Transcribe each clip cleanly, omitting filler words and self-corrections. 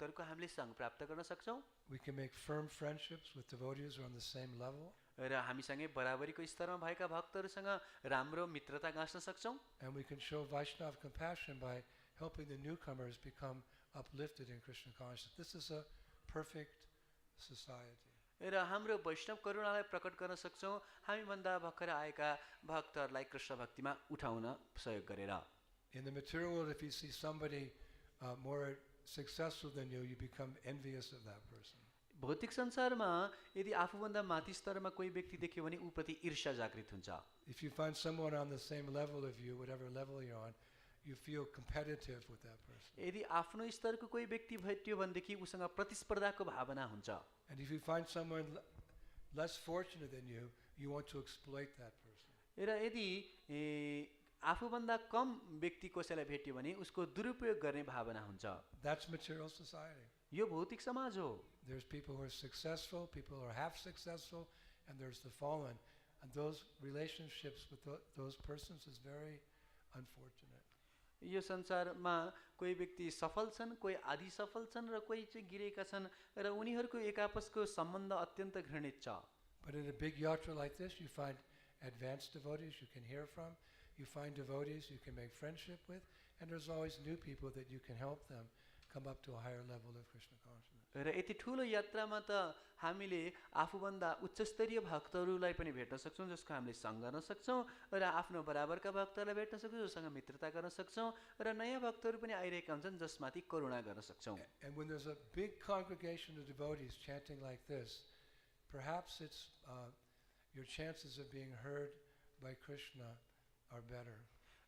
भक्तहरूको हामीले सँग प्राप्त गर्न सक्छौँ We can make firm friendships with devotees who are on the same level. र हामीसँगै बराबरीको स्तरमा भएका भक्तहरूसँग राम्रो मित्रता गाँच्न सक्छौँ And we can show Vaishnava compassion by helping the newcomers become uplifted in Krishna consciousness. This is a perfect society. र हाम्रो वैष्णव करुणालाई प्रकट गर्न सक्छौँ हामीभन्दा भर्खर आएका भक्तहरूलाई कृष्ण भक्तिमा उठाउन सहयोग गरेर In the material world, if you see somebody more successful than you, you become envious of that person. भौतिक संसारमा यदि आफूभन्दा माथि स्तरमा कोही व्यक्ति देख्यो भने ऊप्रति ईर्ष्या जागृत हुन्छ If you find someone on the same level of you, whatever level you're on, you feel competitive with that person. यदि आफ्नो स्तरको कोही व्यक्ति भेट्यो भनेदेखि उसँग प्रतिस्पर्धाको भावना हुन्छ And if you find someone less fortunate than you, you want to exploit that person. र यदि आफूभन्दा कम व्यक्ति कसैलाई भेट्यो भने उसको दुरुपयोग गर्ने भावना हुन्छ That's material society. यो भौतिक समाज हो There's people who are successful, people who are half successful, and there's the fallen. And those relationships with those persons is very unfortunate. यो संसारमा कोही व्यक्ति सफल छन् कोही आधी सफल छन् र कोही चाहिँ गिरेका छन् र उनीहरूको एक आपसको सम्बन्ध अत्यन्त घृणित छ But in a big yatra like this, you find advanced devotees you can hear from, you find devotees you can make friendship with, and there's always new people that you can help them come up to a higher level of Krishna consciousness. र यति ठुलो यात्रामा त हामीले आफूभन्दा उच्चस्तरीय भक्तहरूलाई पनि भेट्न सक्छौँ जसको हामीले सँग गर्न सक्छौँ र आफ्नो बराबरका भक्तहरूलाई भेट्न सक्छौँ जोसँग मित्रता गर्न सक्छौँ र नयाँ भक्तहरू पनि आइरहेका हुन्छन् जसमाथि करुणा गर्न सक्छौँ And when there's a big congregation of devotees chanting like this, perhaps it's your chances of being heard by Krishna are better.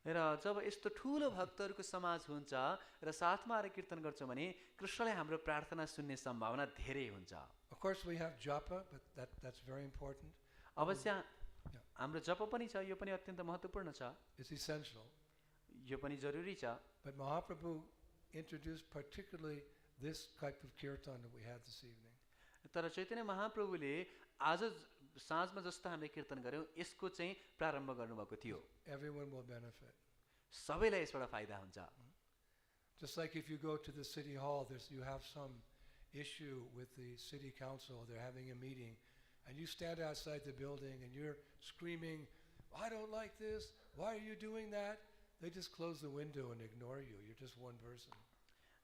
र जब यस्तो ठुलो भक्तहरूको समाज हुन्छ र साथमा आएर कीर्तन गर्छौँ भने कृष्णले हाम्रो प्रार्थना सुन्ने सम्भावना धेरै हुन्छ Of course we have japa, but that's very important. अवश्य हाम्रो जप पनि छ यो पनि अत्यन्त महत्त्वपूर्ण छ It's essential. यो पनि जरुरी छ But Mahaprabhu introduced particularly this type of kirtan that we had this evening. तर चैतन्य महाप्रभुले आज साँझमा जस्तो हामीले कीर्तन गर्यौँ यसको चाहिँ प्रारम्भ गर्नुभएको थियो Everyone will benefit. सबैलाई यसबाट फाइदा हुन्छ Just like if you go to the city hall, you have some issue with the city council, they're having a meeting, and you stand outside the building and you're screaming, I don't like this, why are you doing that? They just close the window and ignore you. You're just one person.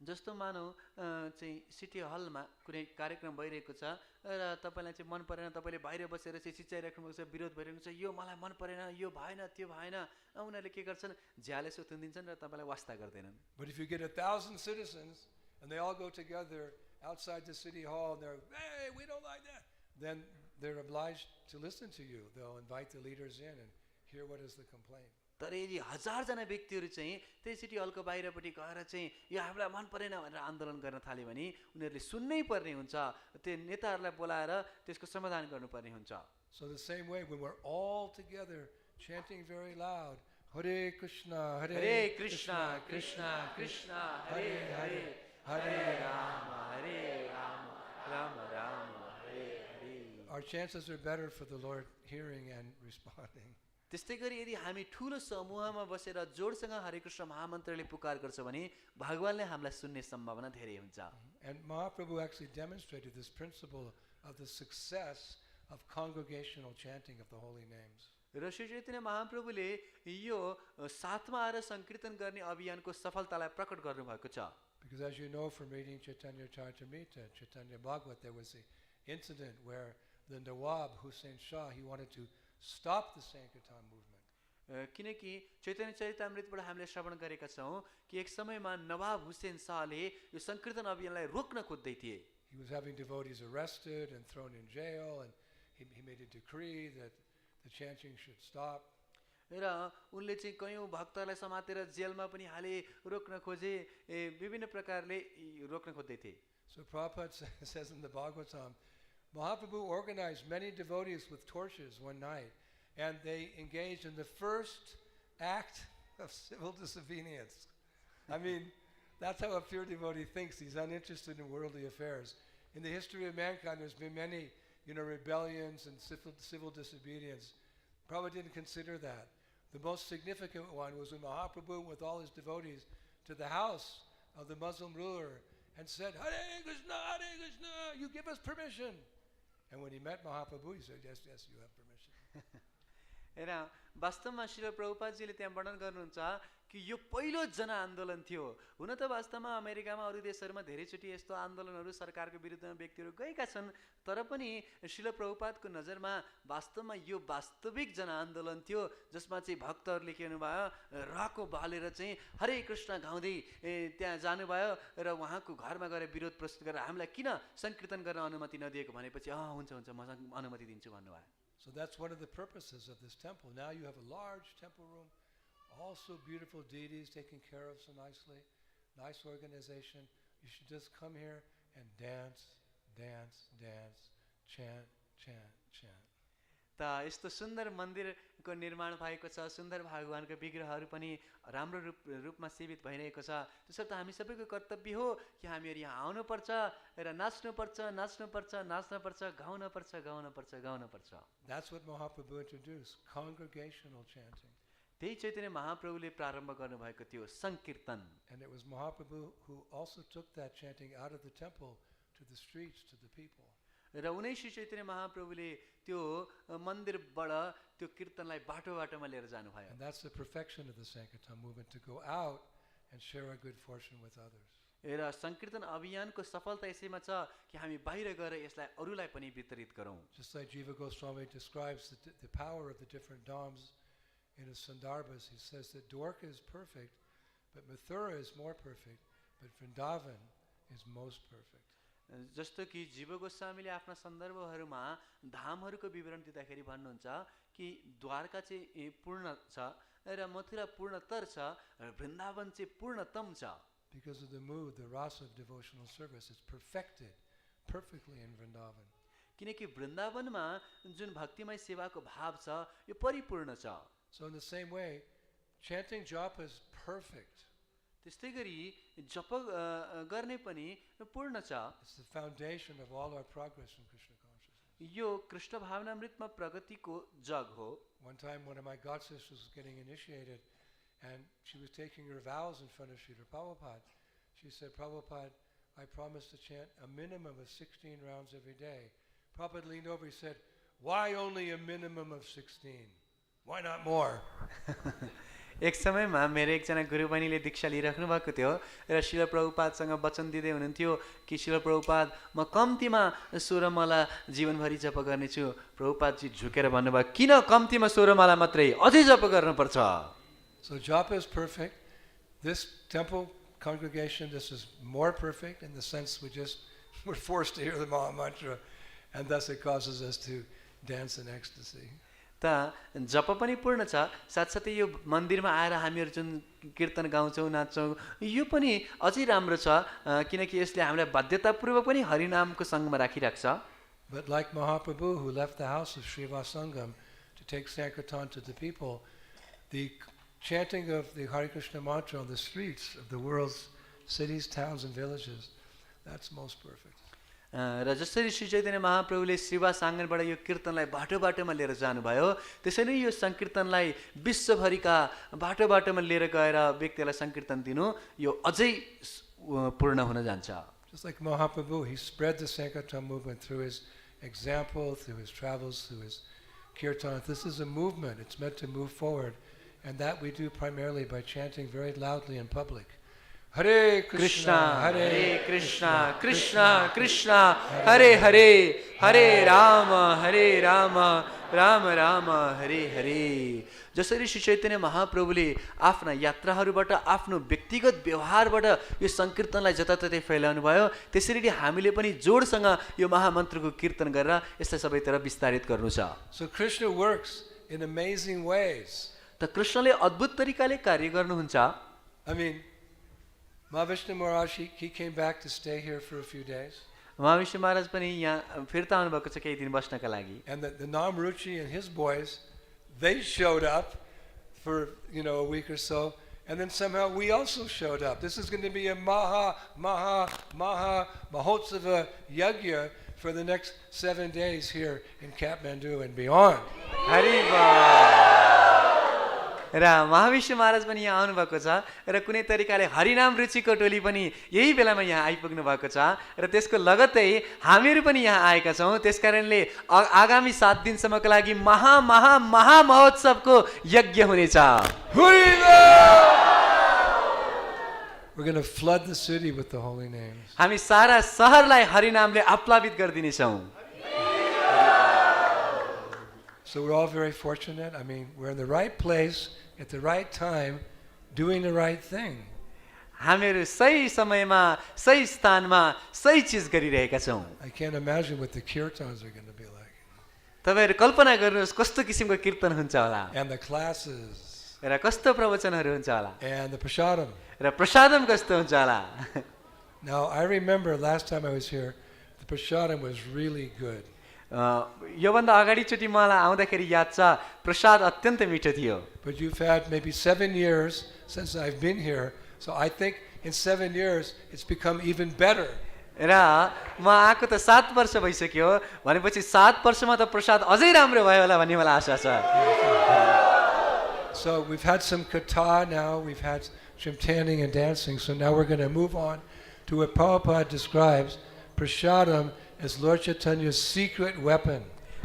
जस्तो मानौ चाहिँ city हलमा कुनै कार्यक्रम भइरहेको छ र तपाईलाई चाहिँ मन परेन तपाईले बाहिर बसेर चाहिँ चिचाइराख्नु भएको छ विरोध भइरहेको छ यो मलाई मन परेन यो भएन त्यो भएन उनीहरूले के गर्छन् झ्याले सुत्दिन्छन् र तपाईलाई वास्ता गर्दैनन् But if you get 1,000 citizens and they all go together outside the city hall and they're, hey, we don't like that, then they're obliged to listen to you. They'll invite the leaders in and hear what is the complaint. तर यदि हजारजना व्यक्तिहरू चाहिँ त्यही city हलको बाहिरपट्टि गएर चाहिँ यो हामीलाई मन परेन भनेर आन्दोलन गर्न थाल्यो भने उनीहरूले सुन्नै पर्ने हुन्छ त्यो नेताहरूलाई बोलाएर त्यसको समाधान गर्नुपर्ने हुन्छ So the same way, when we're all together chanting very loud, Hare Krishna, Hare Krishna, Krishna Krishna, Hare Hare, Hare Rama, Hare Rama, Rama Rama, Hare Hare. our chances are better for the Lord hearing and responding. त्यस्तै गरी यदि हामी ठुलो समूहमा बसेर जोडसँग हरे कृष्ण महामन्त्रले पुकार गर्छौँ भने भगवानले हामीलाई सुन्ने सम्भावना धेरै हुन्छ And Mahaprabhu actually demonstrated this principle of the success of congregational chanting of the holy names. र श्री चैतन्य महाप्रभुले यो साथमा आएर संकीर्तन गर्ने अभियानको सफलतालाई प्रकट गर्नुभएको छ Because as you know from reading Chaitanya Charitamrita, Chaitanya Bhagavat, there was an incident where the Nawab Hussain Shah, he wanted to stop the Sankirtan movement. किनकि चैतन्य चरितामृतबाट हामीले श्रवण गरेका छौँ कि एक समयमा नवाब हुसैन शाहले यो संकीर्तन अभियानलाई रोक्न खोज्दै थिए He was having devotees arrested and thrown in jail, and he made a decree that the chanting should stop. र उनले चाहिँ कयौं भक्तहरूलाई समातेर जेलमा पनि हाले रोक्न खोजे विभिन्न प्रकारले रोक्न खोज्दै थिए So Prabhupada says in the Bhagavatam, Mahaprabhu organized many devotees with torches one night, and they engaged in the first act of civil disobedience. I mean, that's how a pure devotee thinks. He's uninterested in worldly affairs. In the history of mankind, there's been many, rebellions and civil disobedience. Prabhupada didn't consider that. The most significant one was when Mahaprabhu, with all his devotees, to the house of the Muslim ruler, and said, Hare Krishna, you give us permission. And when he met Mahaprabhu, he said, yes, you have permission. हेर वास्तवमा श्रील प्रभुपादजीले त्यहाँ वर्णन गर्नुहुन्छ कि यो पहिलो जनआन्दोलन थियो। हुन त वास्तवमा अमेरिकामा अरू देशहरूमा धेरैचोटि यस्तो आन्दोलनहरू सरकारको विरुद्धमा व्यक्तिहरू गएका छन्, तर पनि श्रील प्रभुपादको नजरमा वास्तवमा यो वास्तविक जनआन्दोलन थियो, जसमा चाहिँ भक्तहरूले के गर्नुभयो, राको बालेर चाहिँ हरे कृष्ण गाउँदै त्यहाँ जानुभयो र उहाँको घरमा गएर विरोध प्रस्तुत गरेर हामीलाई किन सङ्कीर्तन गर्न अनुमति नदिएको भनेपछि हुन्छ म अनुमति दिन्छु भन्नुभयो। So that's one of the purposes of this temple. Now you have a large temple room, also beautiful deities taken care of so nicely, nice organization. You should just come here and dance, chant. त यस्तो सुन्दर मन्दिरको निर्माण भएको छ, सुन्दर भगवानको विग्रहहरू पनि राम्रो रूपमा सेवित भइरहेको छ। त्यसर्थ हामी सबैको कर्तव्य हो कि हामीहरू यहाँ आउनुपर्छ र नाच्नुपर्छ, गाउनुपर्छ। That's what Mahaprabhu introduced, congregational chanting. त्यही चैतन्य महाप्रभुले प्रारम्भ गर्नुभएको थियो सङ्कीर्तन। And it was Mahaprabhu who also took that chanting out of the temple to the streets, to the people. र उनै श्री चैतन्य महाप्रभुले त्यो मन्दिरबाट त्यो कीर्तनलाई बाटोमा लिएर जानुभयो। And that's the perfection of the Sankirtan movement, to go out and share our good fortune with others. र सङ्कीर्तन अभियानको सफलता यसैमा छ कि हामी बाहिर गएर यसलाई अरूलाई पनि वितरित गरौँ। Just like Jiva Goswami describes the power of the different dhams in his Sandarbhas, he says that Dwarka is perfect, but Mathura is more perfect, but Vrindavan is most perfect. जस्तो कि जीव गोस्वामीले आफ्ना सन्दर्भहरूमा धामहरूको विवरण दिँदाखेरि भन्नुहुन्छ कि द्वारका चाहिँ पूर्ण छ र मथुरा पूर्णतर छ र वृन्दावन चाहिँ पूर्णतम छ। Because of the mood, the rasa of devotional service is perfected perfectly in Vrindavan. किनकि वृन्दावनमा जुन भक्तिमय सेवाको भाव छ यो परिपूर्ण छ। So in the same way, chanting japa is perfect. त्यस्तै गरी जप गर्ने पनि पूर्ण छ। It's the foundation of all our progress in Krishna consciousness. यो कृष्ण भावनामृतमा प्रगतिको जग हो। One time one of my god sisters was getting initiated and she was taking her vows in front of Srila Prabhupada. She said, Prabhupada, I promise to chant a minimum of 16 rounds every day. Prabhupada leaned over, he said, why only a minimum of 16? Why not more? एक समयमा मेरो एकजना गुरुबहिनीले दीक्षा लिइराख्नु भएको थियो र श्रील प्रभुपादसँग वचन दिँदै हुनुहुन्थ्यो कि श्रील प्रभुपाद म कम्तीमा 16 माला जीवनभरि जप गर्नेछु। प्रभुपादजी झुकेर भन्नुभयो किन कम्तीमा 16 माला मात्रै, अझै जप गर्नुपर्छ। So japa is perfect. This temple congregation, this is more perfect in the sense we're forced to hear the Maha Mantra, and thus it causes us to dance in ecstasy. त जप पनि पूर्ण छ, साथसाथै यो मन्दिरमा आएर हामीहरू जुन कीर्तन गाउँछौँ नाच्छौँ यो पनि अझै राम्रो छ किनकि यसले हामीलाई बाध्यतापूर्वक पनि हरिनामको सङ्गमा राखिराख्छ। But like Mahaprabhu, who left the house of Srivasangam to take Sankirtan to the people, the chanting of the Hare Krishna mantra on the streets of the world's cities, towns and villages, that's most perfect. र जसरी श्री चैतन्य महाप्रभुले श्रीवास आँगनबाट यो कीर्तनलाई बाटोमा लिएर जानुभयो त्यसरी यो सङ्कीर्तनलाई विश्वभरिका बाटोमा लिएर गएर व्यक्तिलाई सङ्कीर्तन दिनु यो अझै पूर्ण हुन जान्छ। Just like Mahaprabhu, he spread the Sankirtan movement through his example, through his travels, through his kirtan. This is a movement, it's meant to move forward, and that we do primarily by chanting very loudly in public. Hare Krishna, Hare Krishna, Krishna Krishna, Hare Hare, Hare Rama, Rama Rama, Hare Hare. जसरी श्री चैतन्य महाप्रभुले आफ्ना यात्राहरूबाट आफ्नो व्यक्तिगत व्यवहारबाट यो सङ्कीर्तनलाई जताततै फैलाउनु भयो त्यसरी हामीले पनि जोडसँग यो महामन्त्रको कीर्तन गरेर यसलाई सबैतिर विस्तारित गर्नु छ। So Krishna works in amazing ways. त कृष्णले अद्भुत तरिकाले कार्य गर्नुहुन्छ। I mean, Mahavishnu Maharaj, he came back to stay here for a few days. Mahavishnu महाराज पनि यहाँ फिर्ता आउनु भएको छ केही दिन बस्नका लागि। And the Namruchi and his boys, they showed up for, a week or so, and then somehow we also showed up. This is going to be a Mahotsava Yagya for the next 7 days here in Kathmandu and beyond. Hariva. र महाविष्णु महाराज पनि यहाँ आउनुभएको छ र कुनै तरिकाले हरिनाम रुचिको टोली पनि यही बेलामा यहाँ आइपुग्नु भएको छ र त्यसको लगत्तै हामीहरू पनि यहाँ आएका छौँ। त्यसकारणले आगामी 7 दिनसम्मको लागि महा महा महा महोत्सवको यज्ञ हुनेछ। We're going to flood the city with the holy names. हामी सारा शहरलाई हरिनामले आप्लावित गरिदिनेछौँ। So we're all very fortunate. I mean, we're in the right place at the right time, doing the right thing. हामीहरू सही समयमा सही स्थानमा सही चीज गरिरहेका छौँ। I can't imagine what the kirtans are going to be like. तपाईहरु कल्पना गर्नुहोस् कस्तो किसिमको कीर्तन हुन्छ होला And the classes. र कस्तो प्रवचनहरू हुन्छ होला And the prasadam. र प्रसादम कस्तो हुन्छ होला। Now, I remember last time I was here, the prasadam was really good. योभन्दा अगाडिचोटि मलाई आउँदाखेरि याद छ प्रसाद अत्यन्तै मिठो थियो। But you've had maybe 7 years since I've been here, so I think in 7 years it's become even better. र म आएको त 7 वर्ष भइसक्यो भनेपछि 7 वर्षमा त प्रसाद अझै राम्रो भयो होला भन्ने मलाई आशा छ। So we've had some katha now, we've had some chanting and dancing, so now we're going to move on to what Prabhupada describes prasadam as Lord Chaitanya's secret weapon.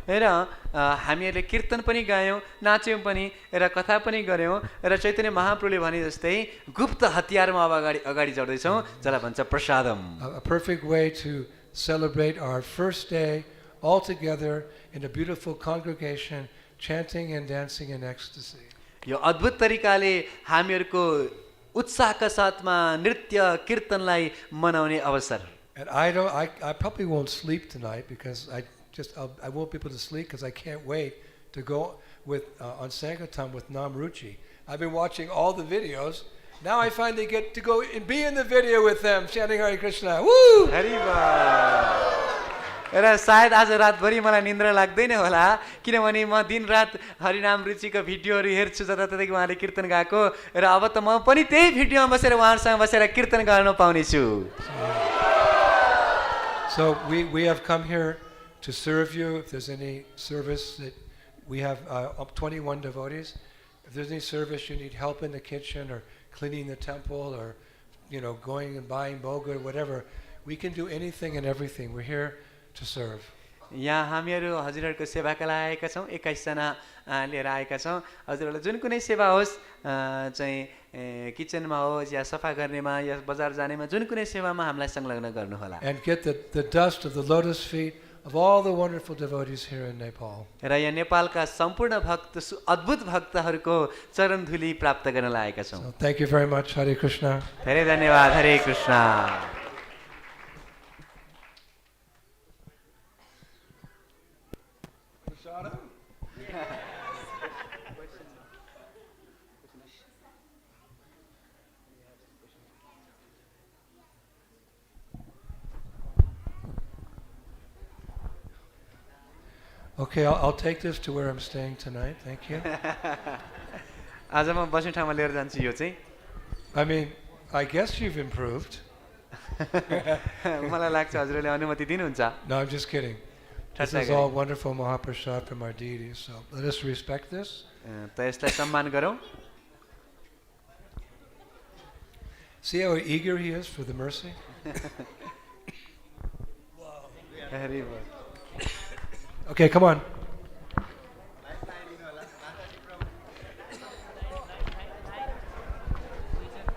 र हामीहरूले कीर्तन पनि गायौँ नाच्यौँ पनि र कथा पनि गऱ्यौँ र चैतन्य महाप्रभुले भने जस्तै गुप्त हतियारमा अब अगाडि चढ्दैछौँ जसलाई भन्छ प्रसादम। A perfect way to celebrate our first day all together in a beautiful congregation, chanting and dancing in ecstasy. यो अद्भुत तरिकाले हामीहरूको उत्साहका साथमा नृत्य कीर्तनलाई मनाउने अवसर। And I probably won't sleep tonight because I want people to sleep because I can't wait to go with on Sankirtan with Namruchi. I've been watching all the videos. Now I finally get to go and be in the video with them chanting Hare Krishna. Woo! Hariba. र सायद आज रातभरि मलाई निन्द्रा लाग्दैन होला किनभने म दिनरात हरिनाम रुचिको भिडियोहरू हेर्छु जताततै उहाँले कीर्तन गाएको र अब त म पनि त्यही भिडियोमा बसेर उहाँहरूसँग बसेर कीर्तन गर्न पाउनेछु। So we have come here to serve you. If there's any service that we have 21 devotees, if there's any service you need help in the kitchen or cleaning the temple or going and buying boga or whatever, we can do anything and everything. We're here to serve. यहाँ हामीहरू हजुरहरूको सेवाका लागि आएका छौँ 21 जना लिएर आएका छौँ। हजुरहरूलाई जुन कुनै सेवा होस् चाहिँ किचनमा होस् या सफा गर्नेमा या बजार जानेमा जुन कुनै सेवामा हामीलाई संलग्न गर्नु होला। And get the dust of the lotus feet of all the wonderful devotees here in Nepal. र यहाँ नेपालका सम्पूर्ण भक्त अद्भुत भक्तहरूको चरण धुली प्राप्त गर्न लागेका छौँ। So thank you very much. Hare Krishna. धेरै धन्यवाद। हरे Krishna. Okay, I'll take this to where I'm staying tonight. Thank you. आज म बस्ने ठाउँमा लिएर जान्छु यो चाहिँ। I mean, I guess you've improved. मलाई लाग्छ हजुरले अनुमति दिनुहुन्छ। No, I'm just kidding. This is all wonderful Mahaprasad from our deities, so let us respect this. त यसलाई सम्मान गरौँ। See how eager he is for the mercy? Okay, come on.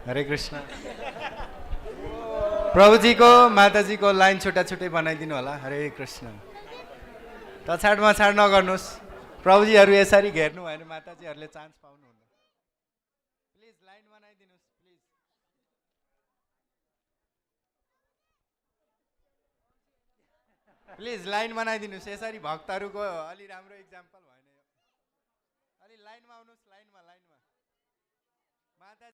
हरे कृष्ण। प्रभुजीको माताजीको लाइन छुट्टा छुट्टै बनाइदिनु होला। हरे कृष्ण। तछाडमा छाड नगर्नुहोस्। प्रभुजीहरू यसरी घेर्नु भयो भने माताजीहरूले चान्स पाउनुहुन्न। प्लिज लाइन बनाइदिनुहोस् प्लिज। प्लिज लाइन बनाइदिनुहोस्। यसरी भक्तहरूको अलि राम्रो इक्जाम्पल भएन यो। अलि लाइनमा आउनुहोस्। लाइनमा माता